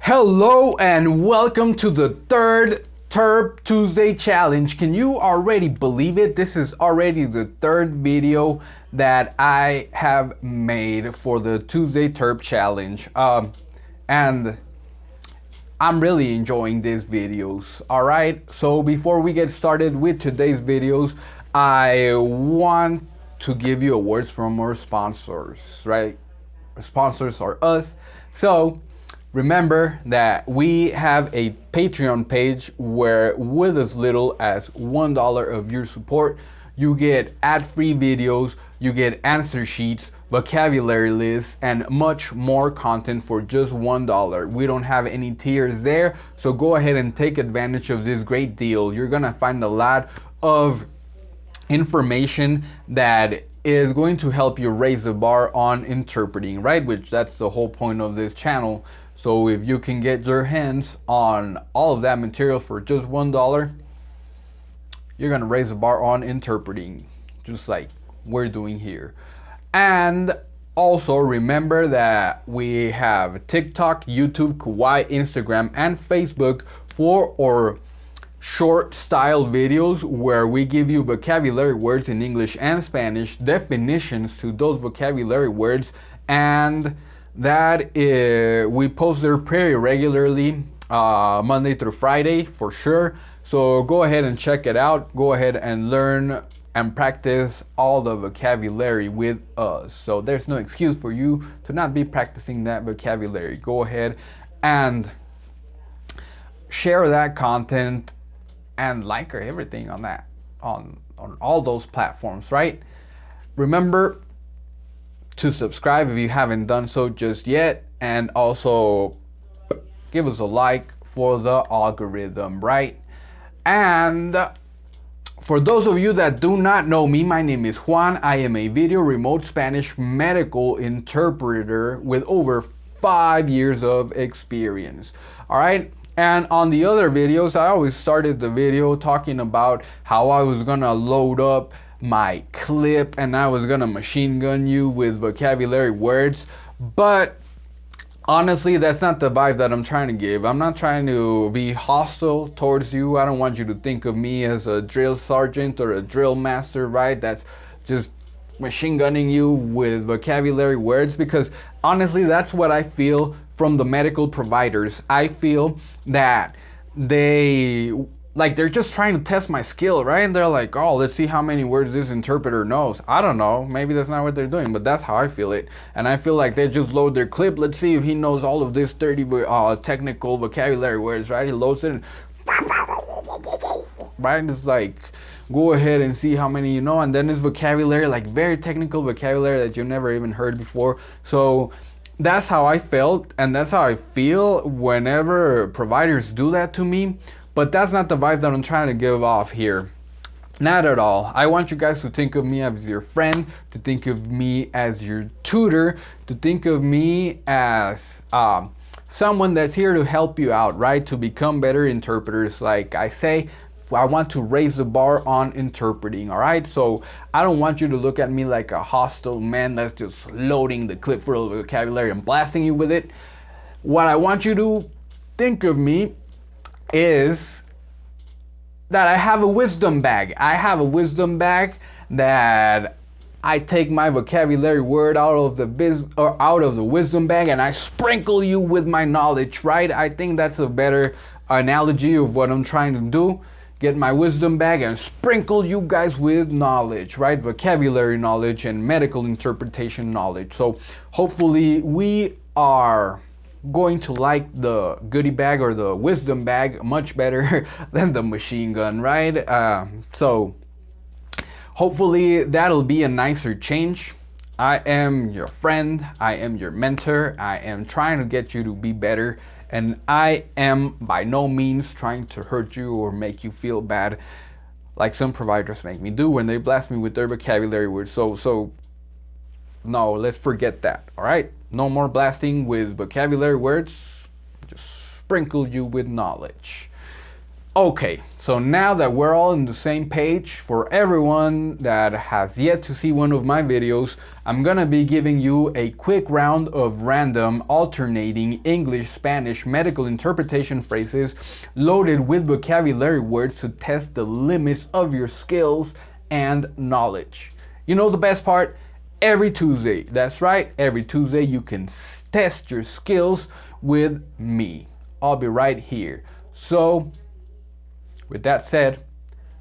Hello and welcome to the third Terp Tuesday challenge. Can you already believe it? This is already the third video that I have made for the Tuesday Terp challenge. And I'm really enjoying these videos. Alright, so before we get started with today's videos, I want to give you awards from our sponsors, right? Our sponsors are us. So remember that we have a Patreon page where with as little as $1 of your support, you get ad-free videos, you get answer sheets, vocabulary lists, and much more content for just $1. We don't have any tiers there, so go ahead and take advantage of this great deal. You're gonna find a lot of information that is going to help you raise the bar on interpreting, right? Which that's the whole point of this channel. So if you can get your hands on all of that material for just $1, you're gonna raise the bar on interpreting, just like we're doing here. And also remember that we have TikTok, YouTube, Kawaii, Instagram, and Facebook for our short style videos where we give you vocabulary words in English and Spanish, definitions to those vocabulary words, and that we post there pretty regularly, Monday through Friday for sure. So go ahead and check it out. Go ahead and learn and practice all the vocabulary with us. So there's no excuse for you to not be practicing that vocabulary. Go ahead and share that content and like everything on that, on all those platforms, right? Remember to subscribe if you haven't done so just yet, and also give us a like for the algorithm, right? And for those of you that do not know me, my name is Juan. I am a video remote Spanish medical interpreter with over 5 years of experience. All right. And on the other videos, I always started the video talking about how I was gonna load up my clip and I was gonna machine gun you with vocabulary words. But honestly, that's not the vibe that I'm trying to give. I'm not trying to be hostile towards you. I don't want you to think of me as a drill sergeant or a drill master, right? That's just machine gunning you with vocabulary words, because honestly, that's what I feel from the medical providers. I feel that they're just trying to test my skill, right? And they're like, oh, let's see how many words this interpreter knows. I don't know, maybe that's not what they're doing, but that's how I feel it. And I feel like they just load their clip. Let's see if he knows all of this 30 technical vocabulary words, right? He loads it and right, it's like, go ahead and see how many you know. And then it's vocabulary, like very technical vocabulary that you never even heard before. So that's how I felt, and that's how I feel whenever providers do that to me. But that's not the vibe that I'm trying to give off here. Not at all. I want you guys to think of me as your friend, to think of me as your tutor, to think of me as someone that's here to help you out, right? To become better interpreters. Like I say, I want to raise the bar on interpreting, all right? So I don't want you to look at me like a hostile man that's just loading the clip full of vocabulary and blasting you with it. What I want you to think of me is that I have a wisdom bag. I have a wisdom bag that I take my vocabulary word out of the wisdom bag and I sprinkle you with my knowledge, right? I think that's a better analogy of what I'm trying to do. Get my wisdom bag and sprinkle you guys with knowledge, right? Vocabulary knowledge and medical interpretation knowledge. So hopefully we are going to like the goodie bag or the wisdom bag much better than the machine gun, right? So hopefully that'll be a nicer change. I am your friend, I am your mentor, I am trying to get you to be better, and I am by no means trying to hurt you or make you feel bad like some providers make me do when they blast me with their vocabulary words. So no, let's forget that, all right? No more blasting with vocabulary words, just sprinkle you with knowledge. Okay, so now that we're all on the same page, for everyone that has yet to see one of my videos, I'm gonna be giving you a quick round of random alternating English, Spanish, medical interpretation phrases loaded with vocabulary words to test the limits of your skills and knowledge. You know the best part? Every Tuesday, that's right, every Tuesday you can test your skills with me. I'll be right here. So, with that said,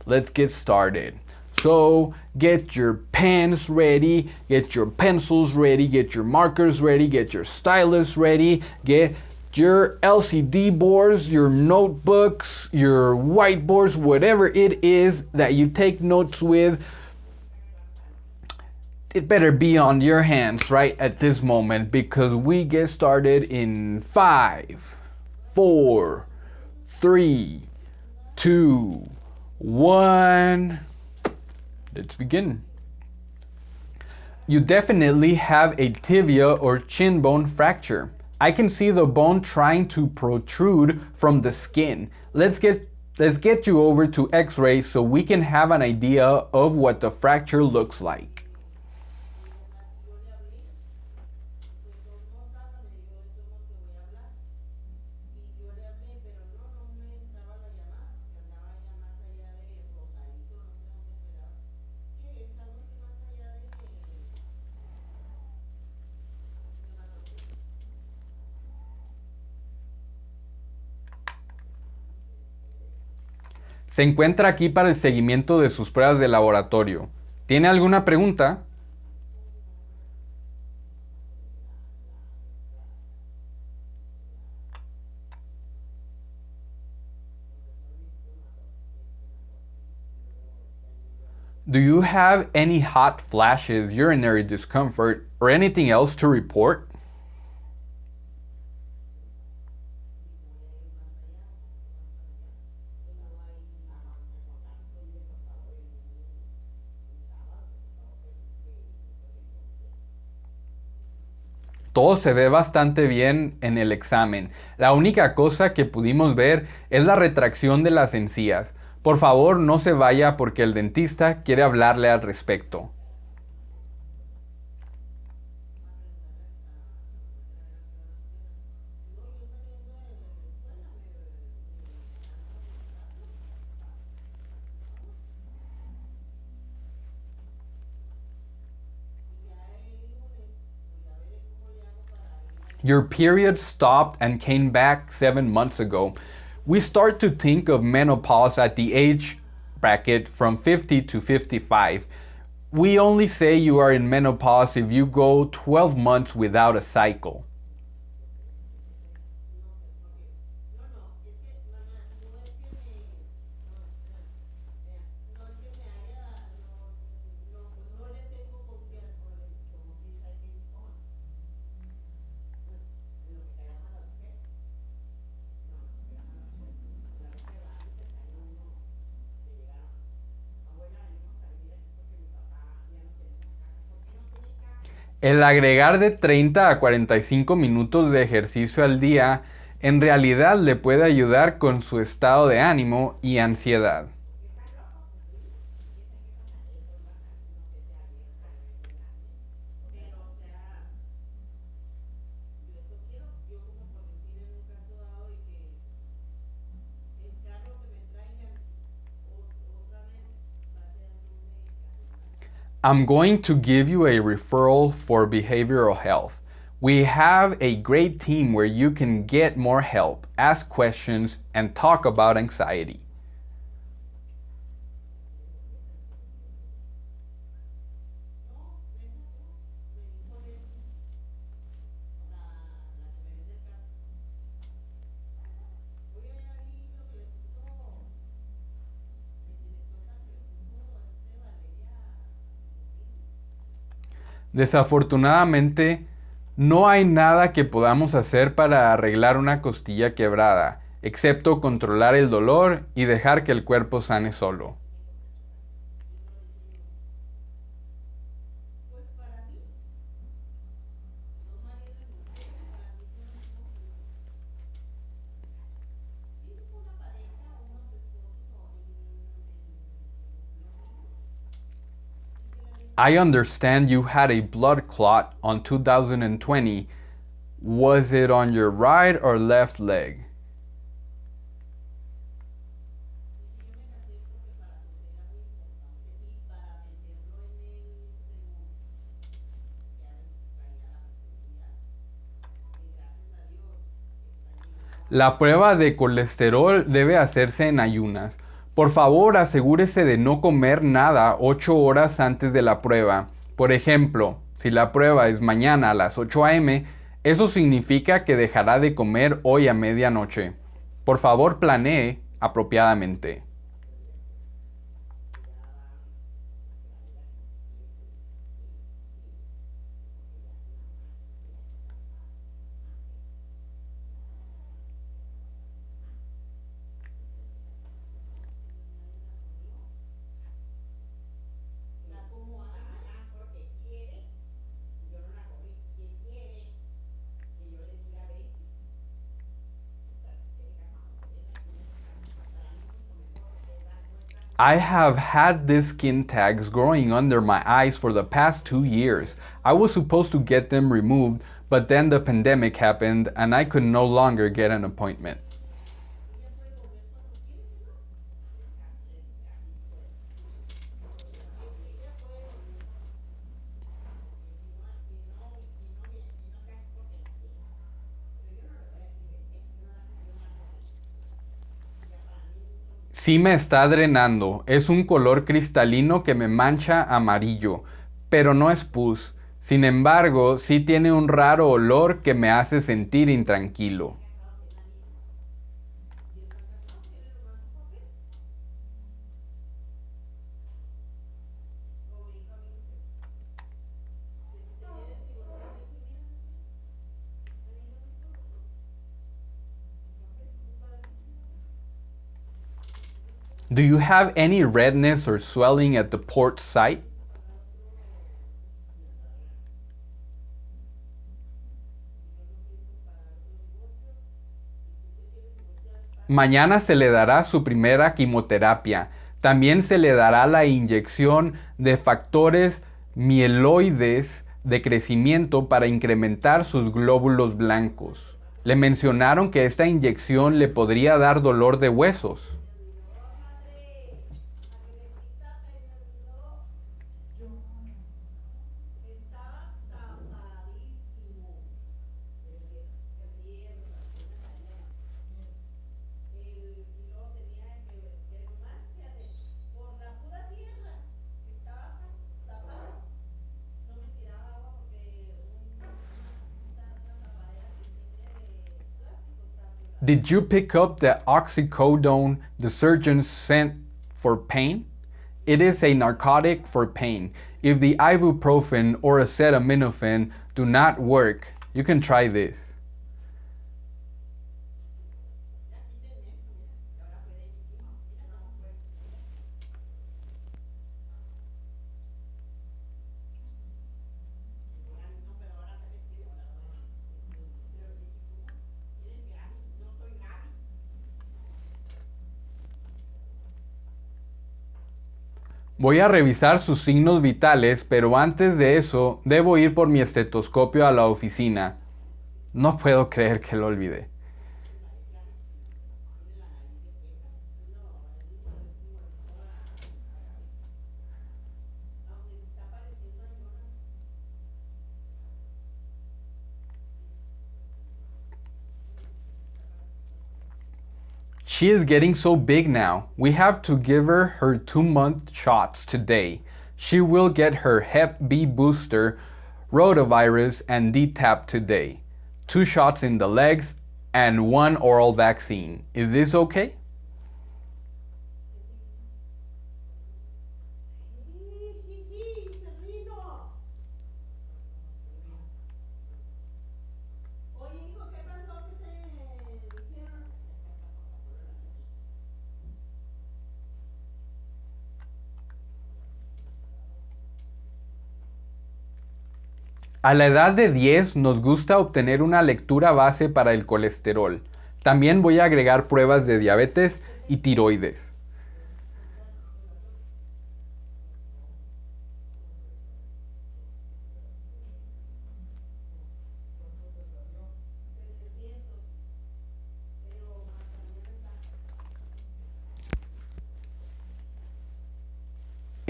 let's get started. So get your pens ready, get your pencils ready, get your markers ready, get your stylus ready, get your LCD boards, your notebooks, your whiteboards, whatever it is that you take notes with. It better be on your hands right at this moment, because we get started in 5, 4, 3, 2, 1. Let's begin. You definitely have a tibia or shin bone fracture. I can see the bone trying to protrude from the skin. Let's get you over to X-ray so we can have an idea of what the fracture looks like. Se encuentra aquí para el seguimiento de sus pruebas de laboratorio. ¿Tiene alguna pregunta? Do you have any hot flashes, urinary discomfort, or anything else to report? Todo se ve bastante bien en el examen. La única cosa que pudimos ver es la retracción de las encías. Por favor, no se vaya porque el dentista quiere hablarle al respecto. Your period stopped and came back 7 months ago. We start to think of menopause at the age bracket from 50 to 55. We only say you are in menopause if you go 12 months without a cycle. El agregar de 30 a 45 minutos de ejercicio al día en realidad le puede ayudar con su estado de ánimo y ansiedad. I'm going to give you a referral for behavioral health. We have a great team where you can get more help, ask questions, and talk about anxiety. Desafortunadamente, no hay nada que podamos hacer para arreglar una costilla quebrada, excepto controlar el dolor y dejar que el cuerpo sane solo. I understand you had a blood clot on 2020. Was it on your right or left leg? La prueba de colesterol debe hacerse en ayunas. Por favor, asegúrese de no comer nada 8 horas antes de la prueba. Por ejemplo, si la prueba es mañana a las 8 a.m., eso significa que dejará de comer hoy a medianoche. Por favor, planee apropiadamente. I have had these skin tags growing under my eyes for the past 2 years. I was supposed to get them removed, but then the pandemic happened and I could no longer get an appointment. Sí me está drenando, es un color cristalino que me mancha amarillo, pero no es pus. Sin embargo, sí tiene un raro olor que me hace sentir intranquilo. Do you have any redness or swelling at the port site? Mañana se le dará su primera quimioterapia. También se le dará la inyección de factores mieloides de crecimiento para incrementar sus glóbulos blancos. Le mencionaron que esta inyección le podría dar dolor de huesos. Did you pick up the oxycodone the surgeon sent for pain? It is a narcotic for pain. If the ibuprofen or acetaminophen do not work, you can try this. Voy a revisar sus signos vitales, pero antes de eso debo ir por mi estetoscopio a la oficina. No puedo creer que lo olvidé. She is getting so big now. We have to give her 2-month shots today. She will get her Hep B booster, rotavirus, and DTaP today. 2 shots in the legs and 1 oral vaccine. Is this okay? A la edad de 10 nos gusta obtener una lectura base para el colesterol. También voy a agregar pruebas de diabetes y tiroides.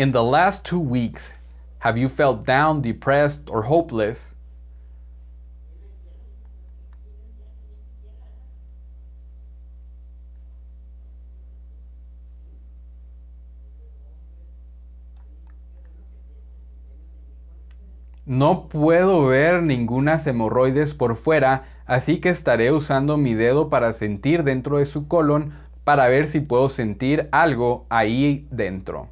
In the last 2 weeks, have you felt down, depressed, or hopeless? No puedo ver ningunas hemorroides por fuera, así que estaré usando mi dedo para sentir dentro de su colon para ver si puedo sentir algo ahí dentro.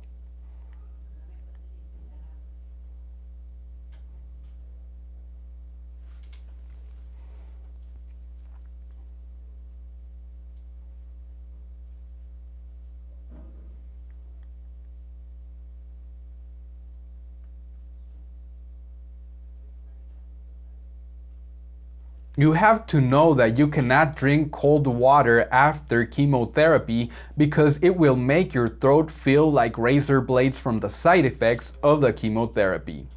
You have to know that you cannot drink cold water after chemotherapy because it will make your throat feel like razor blades from the side effects of the chemotherapy.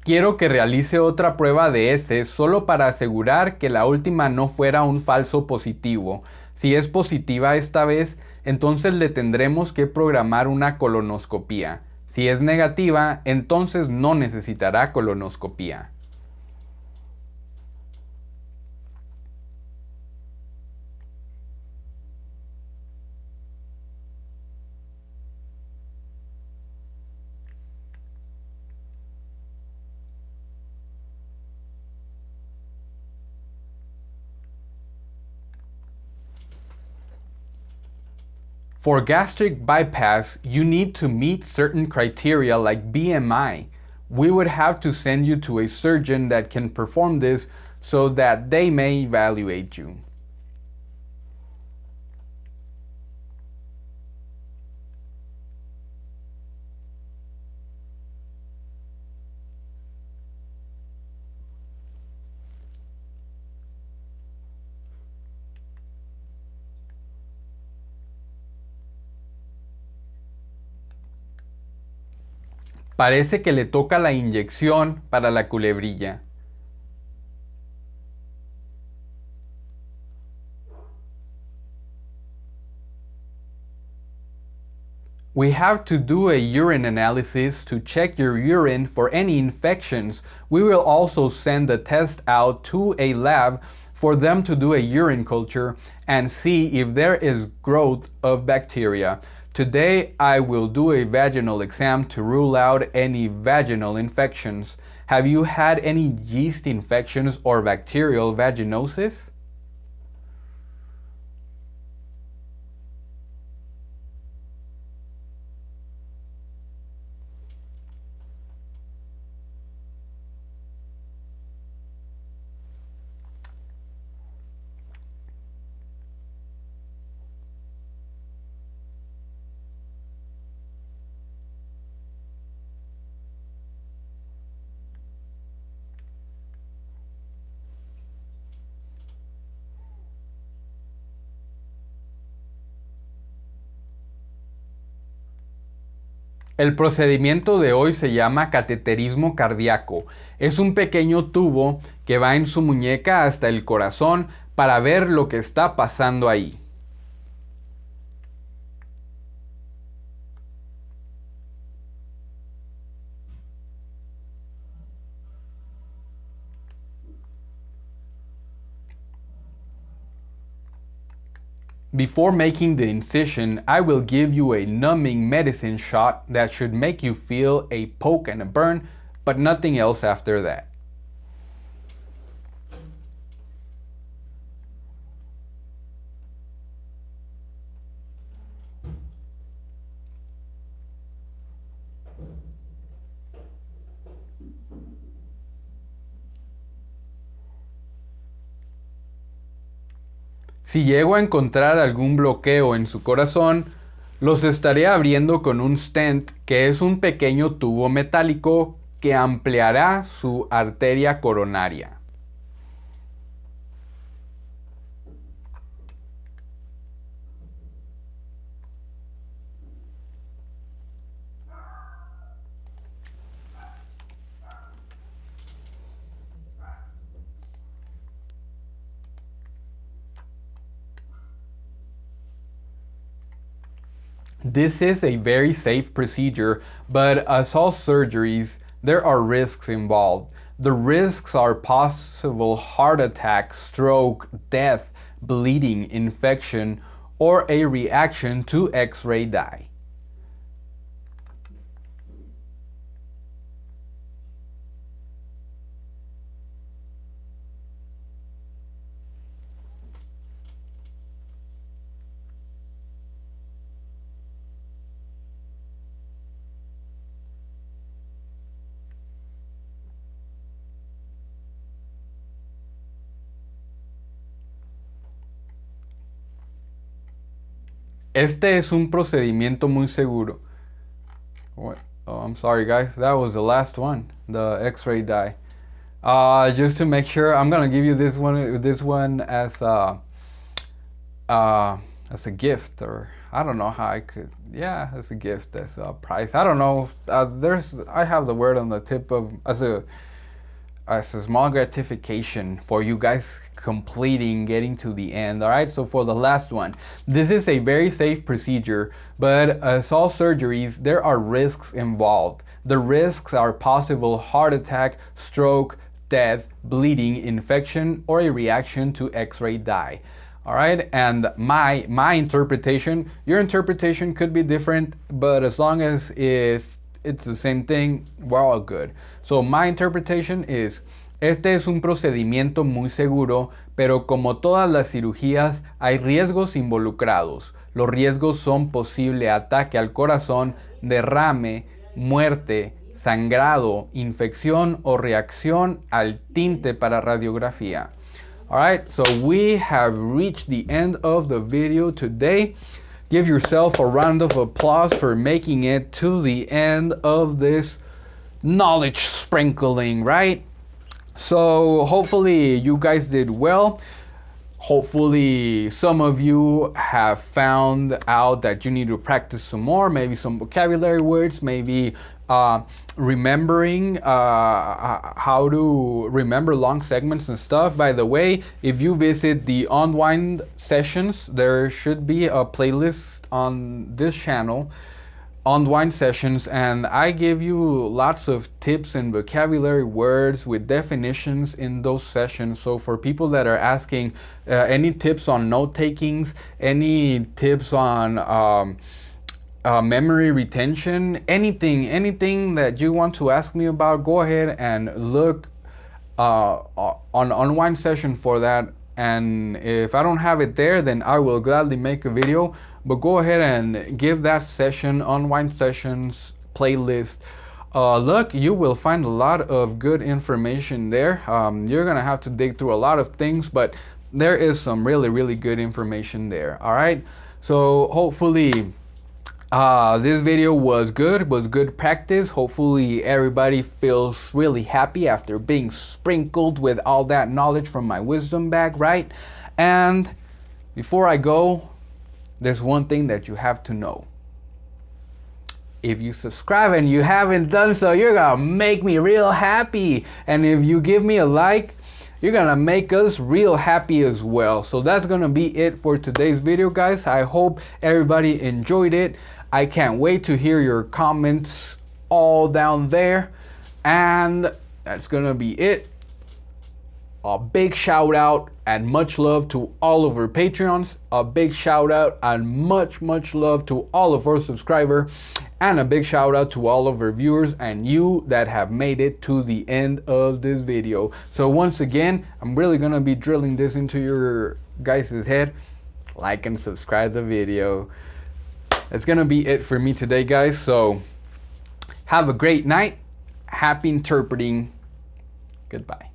Quiero que realice otra prueba de heces solo para asegurar que la última no fuera un falso positivo. Si es positiva esta vez, entonces le tendremos que programar una colonoscopía. Si es negativa, entonces no necesitará colonoscopía. For gastric bypass, you need to meet certain criteria like BMI. We would have to send you to a surgeon that can perform this so that they may evaluate you. Parece que le toca la inyección para la culebrilla. We have to do a urine analysis to check your urine for any infections. We will also send the test out to a lab for them to do a urine culture and see if there is growth of bacteria. Today I will do a vaginal exam to rule out any vaginal infections. Have you had any yeast infections or bacterial vaginosis? El procedimiento de hoy se llama cateterismo cardíaco. Es un pequeño tubo que va en su muñeca hasta el corazón para ver lo que está pasando ahí. Before making the incision, I will give you a numbing medicine shot that should make you feel a poke and a burn, but nothing else after that. Si llego a encontrar algún bloqueo en su corazón, los estaré abriendo con un stent, que es un pequeño tubo metálico que ampliará su arteria coronaria. This is a very safe procedure, but as all surgeries, there are risks involved. The risks are possible heart attack, stroke, death, bleeding, infection, or a reaction to X-ray dye. Este es un procedimiento muy seguro. What? Oh, I'm sorry, guys. That was the last one, the X-ray dye. Just to make sure, I'm gonna give you this one as a gift, or I don't know how I could. Yeah, as a gift, as a prize. I don't know. I have the word on the tip of as a small gratification for you guys completing, getting to the end. All right, so for the last one, this is a very safe procedure, but as all surgeries, there are risks involved. The risks are possible heart attack, stroke, death, bleeding, infection, or a reaction to X-ray dye. All right, and my interpretation, your interpretation could be different, but as long as it's the same thing, we're all good. So my interpretation is, este es un procedimiento muy seguro, pero como todas las cirugías, hay riesgos involucrados. Los riesgos son posible ataque al corazón, derrame, muerte, sangrado, infección o reacción al tinte para radiografía. Alright, so we have reached the end of the video today. Give yourself a round of applause for making it to the end of this knowledge sprinkling, right? So hopefully you guys did well. Hopefully some of you have found out that you need to practice some more, maybe some vocabulary words, maybe remembering how to remember long segments and stuff. By the way, if you visit the Unwind sessions, there should be a playlist on this channel, Unwind sessions, and I give you lots of tips and vocabulary words with definitions in those sessions. So for people that are asking any tips on note takings, any tips on memory retention, anything that you want to ask me about, go ahead and look on Unwind session for that. And if I don't have it there, then I will gladly make a video. But go ahead and give that session, Unwind sessions playlist, look. You will find a lot of good information there. You're gonna have to dig through a lot of things, but there is some really good information there. All right, so hopefully this video was good practice. Hopefully everybody feels really happy after being sprinkled with all that knowledge from my wisdom bag, right? And before I go, there's one thing that you have to know. If you subscribe and you haven't done so, you're gonna make me real happy. And if you give me a like, you're gonna make us real happy as well. So that's gonna be it for today's video, guys. I hope everybody enjoyed it. I can't wait to hear your comments all down there. And that's gonna be it. A big shout out and much love to all of our Patreons. A big shout out and much love to all of our subscribers. And a big shout out to all of our viewers and you that have made it to the end of this video. So once again, I'm really gonna be drilling this into your guys' head. Like and subscribe the video. That's gonna be it for me today, guys. So have a great night. Happy interpreting. Goodbye.